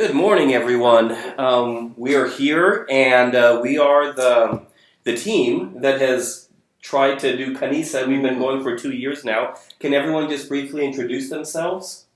Good morning, everyone. We are here, and we are the team that has tried to do Kanisa. We've been going for 2 years now. Can everyone just briefly introduce themselves?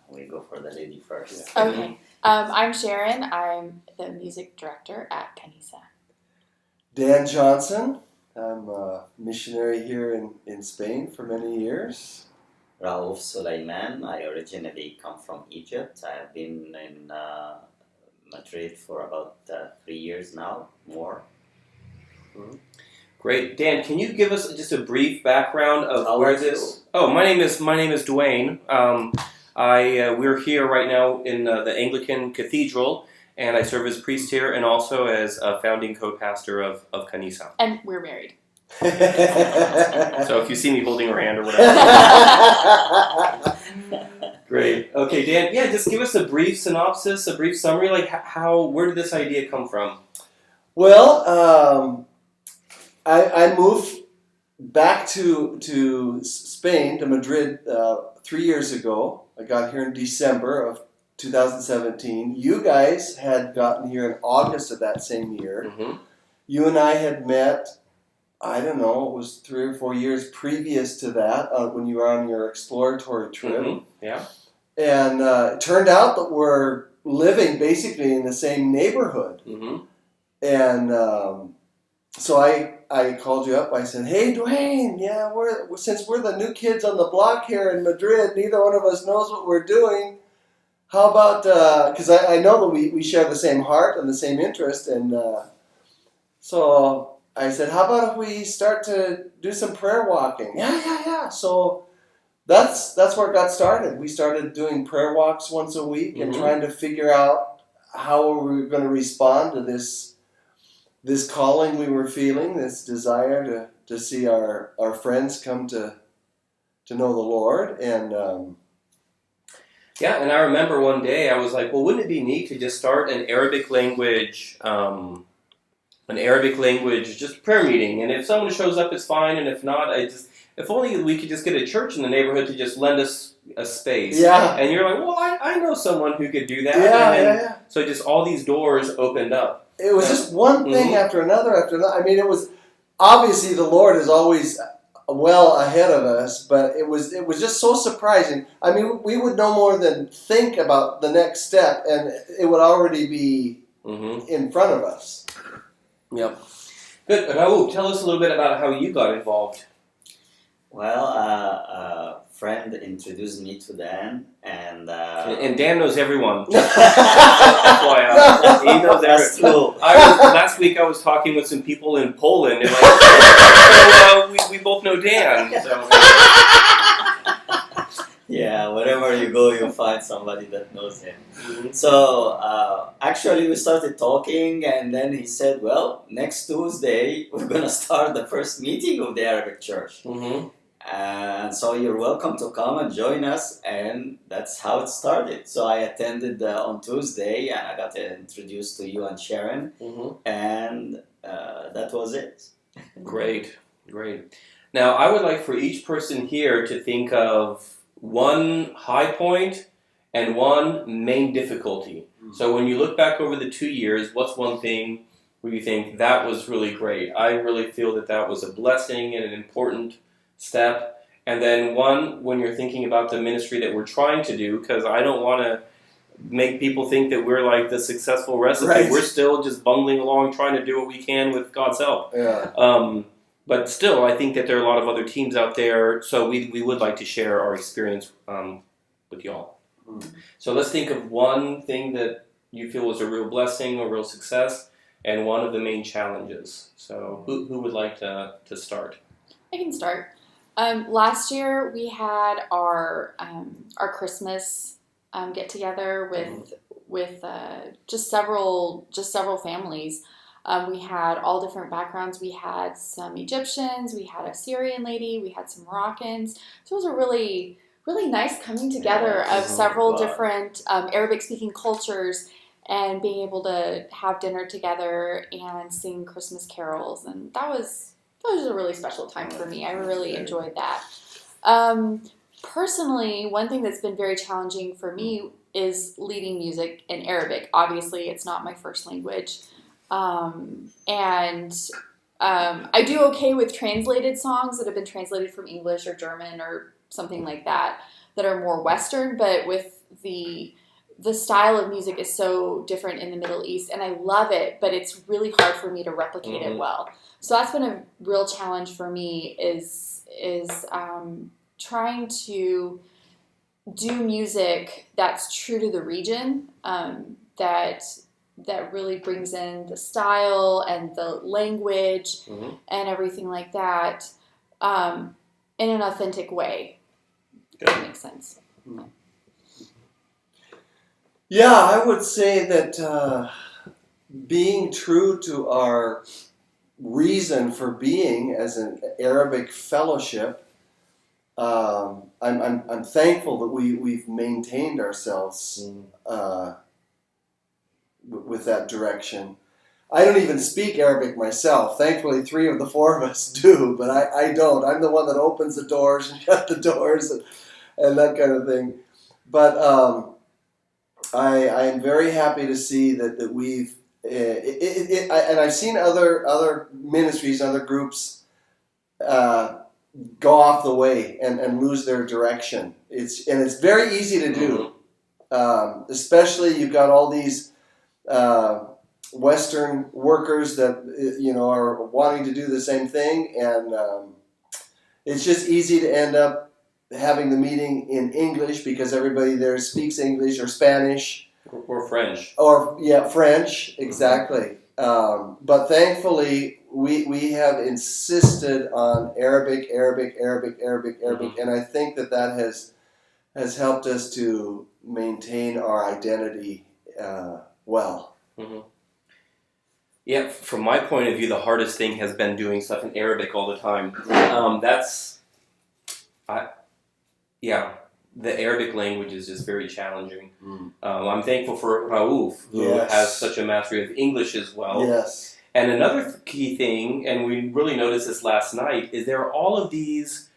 We go for the lady first. Okay. I'm Sharon. I'm the music director at Kanisa. Dan Johnson. I'm a missionary here in Spain for many years. Raouf Suleiman. I originally come from Egypt. I have been in Madrid for about 3 years now, more. Great, Dan. Can you give us just a brief background of How where are this? Oh, my name is Dwayne. We're here right now in the Anglican Cathedral, and I serve as priest here, and also as a founding co-pastor of Kanisa. And we're married. So if you see me holding her hand or whatever. Great. Okay, Dan. Yeah, just give us a brief synopsis, a brief summary. Like, where did this idea come from? Well, I moved back to Spain, to Madrid, 3 years ago. I got here in December of 2017. You guys had gotten here in August of that same year. Mm-hmm. You and I had met, I don't know, it was 3 or 4 years previous to that, when you were on your exploratory trip. Mm-hmm. Yeah. And it turned out that we're living basically in the same neighborhood. Mm-hmm. And so I called you up. I said, "Hey, Dwayne, yeah, since we're the new kids on the block here in Madrid, neither one of us knows what we're doing. How about, because I know that we share the same heart and the same interest, and so I said, how about if we start to do some prayer walking? Yeah. So that's where it got started. We started doing prayer walks once a week and trying to figure out how we were going to respond to this calling we were feeling, this desire to see our friends come to know the Lord. And Yeah, and I remember one day I was like, well, wouldn't it be neat to just start an Arabic language just prayer meeting? And if someone shows up, it's fine. And if not, if only we could just get a church in the neighborhood to just lend us a space. Yeah. And you're like, well, I know someone who could do that. Yeah. So just all these doors opened up. It was just one thing after another. I mean, it was obviously the Lord is always well ahead of us, but it was just so surprising. I mean, we would no more than think about the next step, and it would already be in front of us. Yep. Good. Raul, tell us a little bit about how you got involved. Well, a friend introduced me to Dan, and Dan knows everyone. FYI. He knows that's everyone. true. Last week I was talking with some people in Poland, and so we both know Dan. So. Yeah, wherever you go, you'll find somebody that knows him. So actually, we started talking, and then he said, "Well, next Tuesday we're gonna start the first meeting of the Arabic Church." Mm-hmm. And so you're welcome to come and join us, and that's how it started. So I attended on Tuesday, and I got introduced to you and Sharon, and that was it. Great. Now, I would like for each person here to think of one high point and one main difficulty. So when you look back over the 2 years, what's one thing where you think that was really great? I really feel that was a blessing and an important step. And then one, when you're thinking about the ministry that we're trying to do, because I don't want to make people think that we're like the successful recipe. Right. We're still just bungling along trying to do what we can with God's help. Yeah. But still, I think that there are a lot of other teams out there, so we would like to share our experience with y'all. So let's think of one thing that you feel was a real blessing, a real success, and one of the main challenges. So who would like to start? I can start. Last year we had our Christmas get together with just several families. We had all different backgrounds. We had some Egyptians, we had a Syrian lady, we had some Moroccans. So it was a really nice coming together of several different Arabic-speaking cultures, and being able to have dinner together and sing Christmas carols, and that was a really special time for me. I really enjoyed that. Personally, one thing that's been very challenging for me is leading music in Arabic. Obviously, it's not my first language. I do okay with translated songs that have been translated from English or German or something like that are more Western, but with the style of music is so different in the Middle East, and I love it, but it's really hard for me to replicate it well. So that's been a real challenge for me is trying to do music that's true to the region, that really brings in the style and the language and everything like that in an authentic way. If that makes sense. Yeah, I would say that being true to our reason for being as an Arabic fellowship, I'm thankful that we've maintained ourselves with that direction. I don't even speak Arabic myself. Thankfully, 3 of the 4 of us do, but I don't. I'm the one that opens the doors and shuts the doors and that kind of thing. But I am very happy to see that we've and I've seen other ministries, other groups go off the way and lose their direction. It's very easy to do, especially you've got all these Western workers that are wanting to do the same thing, and it's just easy to end up having the meeting in English because everybody there speaks English or Spanish or French. French, exactly. But thankfully, we have insisted on Arabic, and I think that has helped us to maintain our identity well. Yeah, from my point of view, the hardest thing has been doing stuff in Arabic all the time. The Arabic language is just very challenging. I'm thankful for Raouf, who has such a mastery of English as well. Yes. And another key thing, and we really noticed this last night, is there are all of these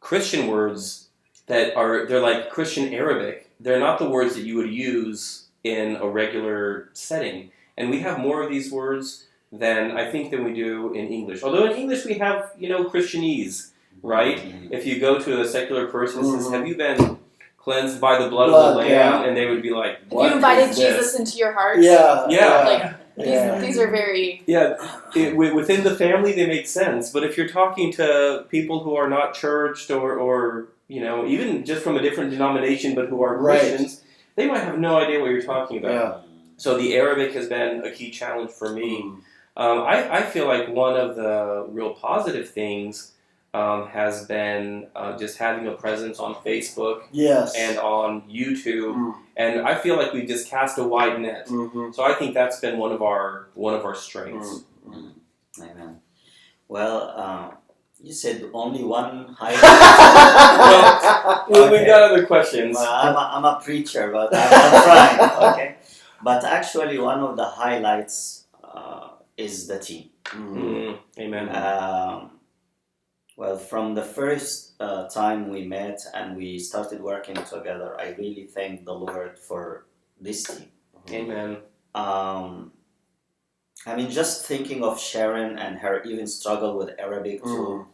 Christian words they're like Christian Arabic. They're not the words that you would use in a regular setting. And we have more of these words than we do in English. Although in English we have, Christianese, right? If you go to a secular person and says, have you been cleansed by the blood of the Lamb? And they would be like, what? Have you invited Jesus into your heart? These are very... within the family they make sense. But if you're talking to people who are not churched or even just from a different denomination but who are Christians, they might have no idea what you're talking about. Yeah. So the Arabic has been a key challenge for me. I feel like one of the real positive things has been just having a presence on Facebook and on YouTube, and I feel like we've just cast a wide net. So I think that's been one of our strengths. Amen. Well, you said only one highlight. Well, we've got other questions. Well, I'm a preacher, but I'm trying. Okay. But actually, one of the highlights is the team. Amen. Well, from the first time we met and we started working together, I really thank the Lord for this team. Amen. Just thinking of Sharon and her even struggle with Arabic to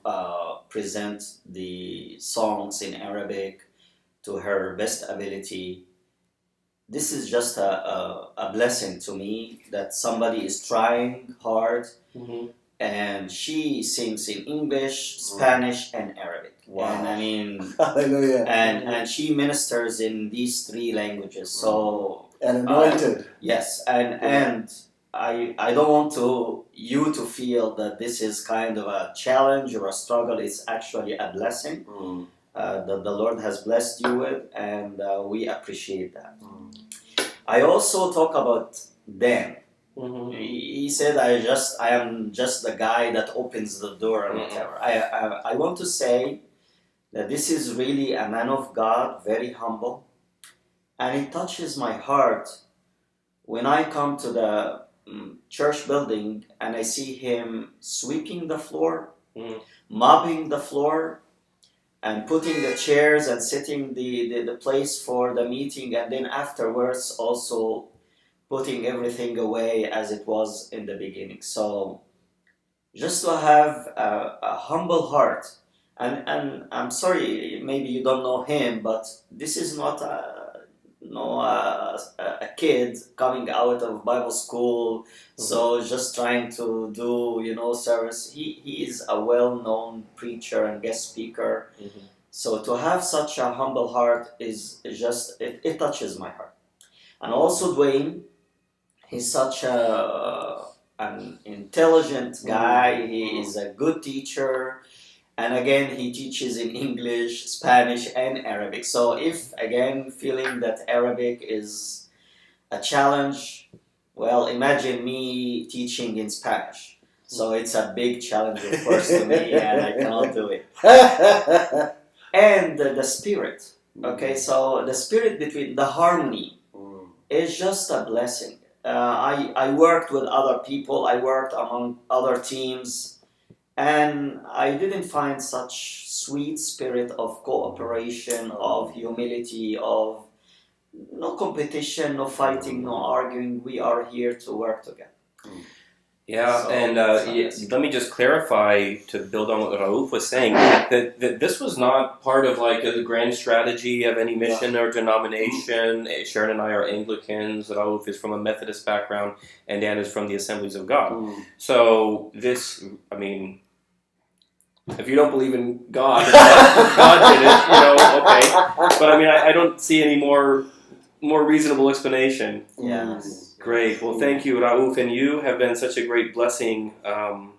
present the songs in Arabic to her best ability. This is just a blessing to me that somebody is trying hard, and she sings in English, Spanish, and Arabic. Wow. And Hallelujah. And she ministers in these 3 languages. So and anointed. Yes, and I don't want you to feel that this is kind of a challenge or a struggle. It's actually a blessing that the Lord has blessed you with, and we appreciate that. I also talk about Dan. He said, I am just the guy that opens the door and whatever. I want to say that this is really a man of God, very humble, and it touches my heart when I come to the church building and I see him sweeping the floor, mopping the floor, and putting the chairs and setting the place for the meeting, and then afterwards also putting everything away as it was in the beginning. So just to have a humble heart. And I'm sorry, maybe you don't know him, but this is not a kid coming out of Bible school, so just trying to do service. He is a well-known preacher and guest speaker. So to have such a humble heart is just it touches my heart. And also Dwayne, he's such an intelligent guy. He is a good teacher. And again, he teaches in English, Spanish, and Arabic. So if, again, feeling that Arabic is a challenge, well, imagine me teaching in Spanish. So it's a big challenge, of course, to me, and I cannot do it. And the spirit, okay? So the spirit between the harmony is just a blessing. I worked with other people. I worked among other teams. And I didn't find such sweet spirit of cooperation, of humility, of no competition, no fighting, no arguing. We are here to work together. Yeah, So, and let me just clarify to build on what Rauf was saying, that this was not part of like the grand strategy of any mission or denomination. Sharon and I are Anglicans. Rauf is from a Methodist background, and Dan is from the Assemblies of God. So this, I mean, if you don't believe in God, God did it, okay. But I mean, I don't see any more reasonable explanation. Yes. Great. Well, thank you, Rauf, and you have been such a great blessing to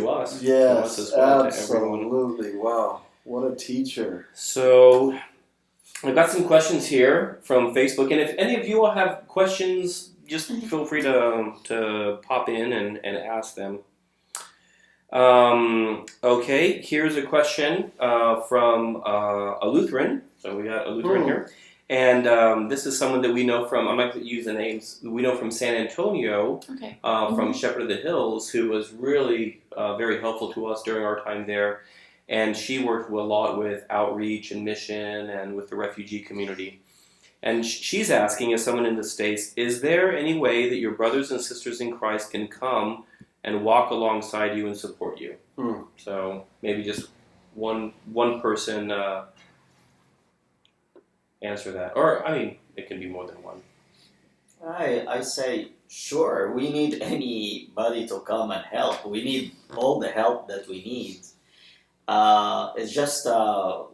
us. Yes, to us as well, absolutely. Wow, what a teacher. So, I've got some questions here from Facebook, and if any of you all have questions, just feel free to pop in and ask them. Okay, here's a question from a Lutheran. So we got a Lutheran here. And this is someone that we know from, I'm not going to use the names, we know from San Antonio, from Shepherd of the Hills, who was really very helpful to us during our time there. And she worked a lot with outreach and mission and with the refugee community. And she's asking, as someone in the States, is there any way that your brothers and sisters in Christ can come and walk alongside you and support you? So maybe just one person answer that. Or, I mean, it can be more than one. I say, sure, we need anybody to come and help. We need all the help that we need. It's just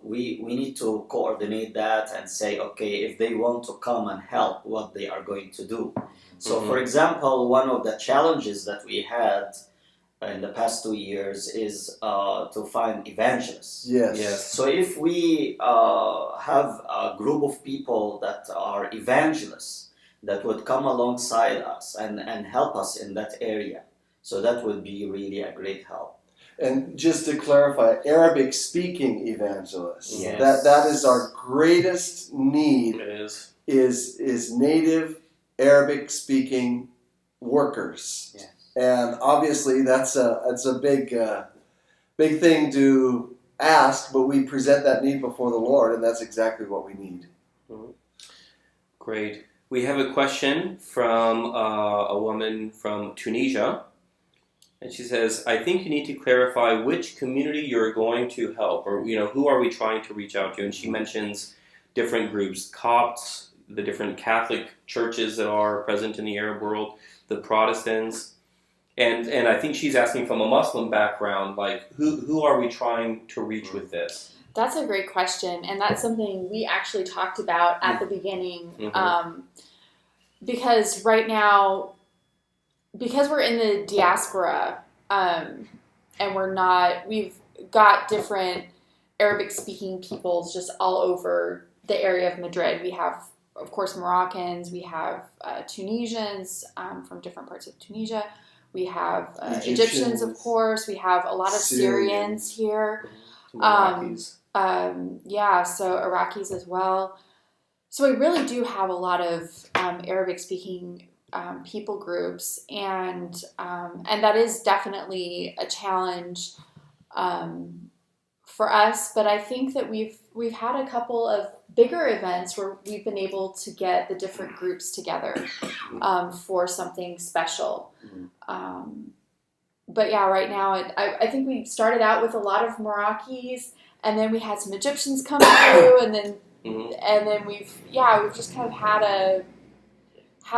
we need to coordinate that and say, okay, if they want to come and help, what they are going to do. So, for example, one of the challenges that we had in the past 2 years is to find evangelists. Yes. So if we have a group of people that are evangelists that would come alongside us and help us in that area, so that would be really a great help. And just to clarify, Arabic-speaking evangelists. Yes. That is our greatest need. It is native Arabic-speaking workers. Yes. And obviously, that's a big thing to ask, but we present that need before the Lord, and that's exactly what we need. Great. We have a question from a woman from Tunisia, and she says, "I think you need to clarify which community you're going to help, or who are we trying to reach out to?" And she mentions different groups: Copts, the different Catholic churches that are present in the Arab world, the Protestants. And I think she's asking from a Muslim background, like, who are we trying to reach with this? That's a great question, and that's something we actually talked about at the beginning. Because right now, because we're in the diaspora, and we've got different Arabic-speaking peoples just all over the area of Madrid. We have, of course, Moroccans, we have Tunisians from different parts of Tunisia. We have Egyptians, of course. We have a lot of Syrians here. Iraqis. So Iraqis as well. So we really do have a lot of Arabic-speaking people groups, and that is definitely a challenge for us, but I think that we've had a couple of bigger events where we've been able to get the different groups together for something special. But yeah, right now I think we started out with a lot of Meraki's, and then we had some Egyptians come through, and then we've just kind of had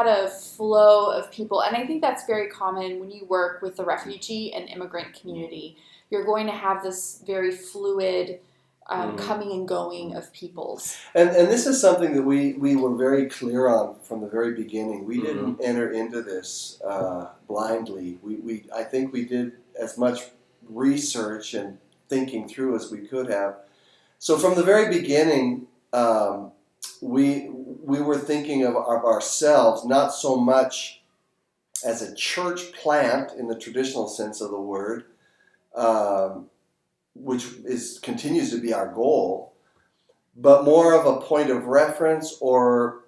a flow of people, and I think that's very common when you work with the refugee and immigrant community. You're going to have this very fluid coming and going of peoples. And this is something that we were very clear on from the very beginning. We didn't enter into this blindly. I think we did as much research and thinking through as we could have. So from the very beginning, we were thinking of ourselves not so much as a church plant in the traditional sense of the word, which continues to be our goal, but more of a point of reference, or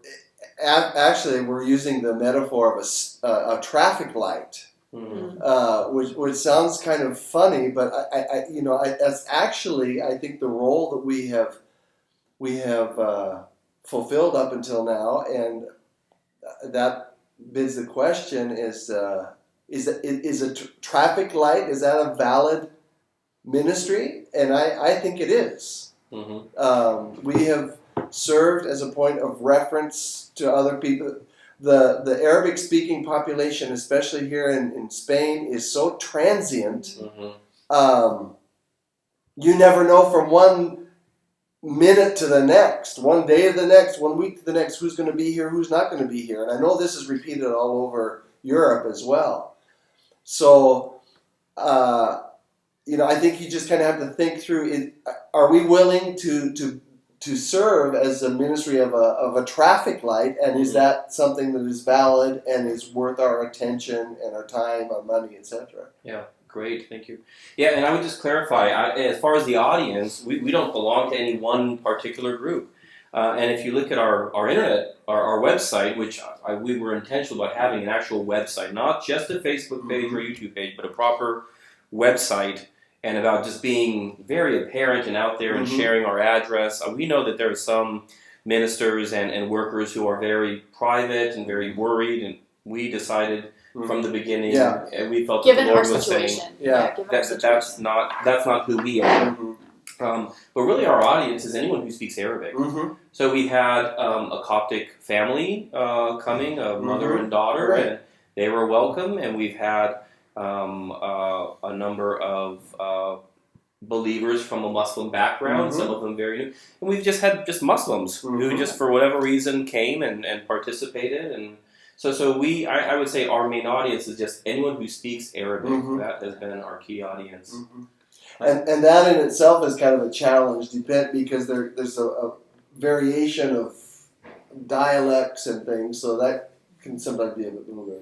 actually we're using the metaphor of a traffic light, which sounds kind of funny, but that's actually, I think, the role that we have fulfilled up until now, and that begs the question: is a traffic light, is that a valid ministry? And I think it is. We have served as a point of reference to other people. The Arabic-speaking population, especially here in Spain, is so transient. You never know from one minute to the next, one day to the next, 1 week to the next, who's going to be here, who's not going to be here. And I know this is repeated all over Europe as well. So, I think you just kind of have to think through: are we willing to serve as a ministry of a traffic light, and is that something that is valid and is worth our attention and our time, our money, etc.? Yeah, great, thank you. Yeah, and I would just clarify, as far as the audience, we don't belong to any one particular group. And if you look at our internet, our website, which we were intentional about having an actual website, not just a Facebook page or YouTube page, but a proper website, and about just being very apparent and out there and sharing our address. We know that there are some ministers and workers who are very private and very worried, and we decided from the beginning, and we felt that the Lord was saying, that's not who we are. But really our audience is anyone who speaks Arabic. So we had a Coptic family coming, a mother and daughter, and they were welcome, and we've had a number of believers from a Muslim background, some of them very new. And we've just had Muslims who just for whatever reason came and participated. And so I would say our main audience is just anyone who speaks Arabic. That has been our key audience. And that in itself is kind of a challenge, because there's a variation of dialects and things, so that can sometimes be a little bit